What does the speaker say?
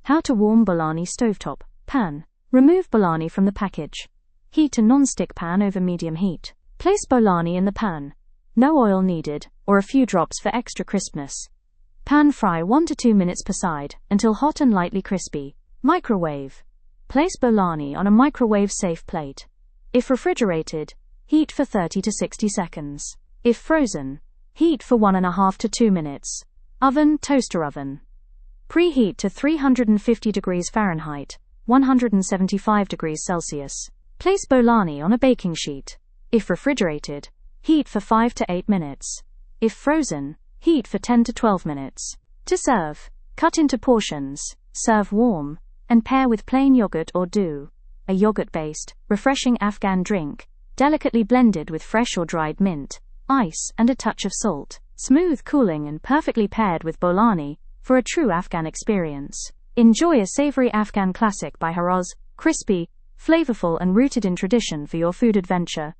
How to warm Bolani stovetop pan. Remove Bolani from the package. Heat a non-stick pan over medium heat. Place Bolani in the pan. No oil needed, or a few drops for extra crispness. Pan fry 1 to 2 minutes per side, until hot and lightly crispy. Microwave. Place Bolani on a microwave-safe plate. If refrigerated, heat for 30 to 60 seconds. If frozen, heat for 1.5 to 2 minutes. Oven, toaster oven. Preheat to 350 degrees Fahrenheit, 175 degrees Celsius. Place Bolani on a baking sheet. If refrigerated, heat for 5 to 8 minutes. If frozen, heat for 10 to 12 minutes. To serve, cut into portions, serve warm, and pair with plain yogurt or dough, a yogurt-based, refreshing Afghan drink, delicately blended with fresh or dried mint, ice, and a touch of salt. Smooth, cooling, and perfectly paired with Bolani for a true Afghan experience. Enjoy a savory Afghan classic by Harroz, crispy, flavorful, and rooted in tradition for your food adventure.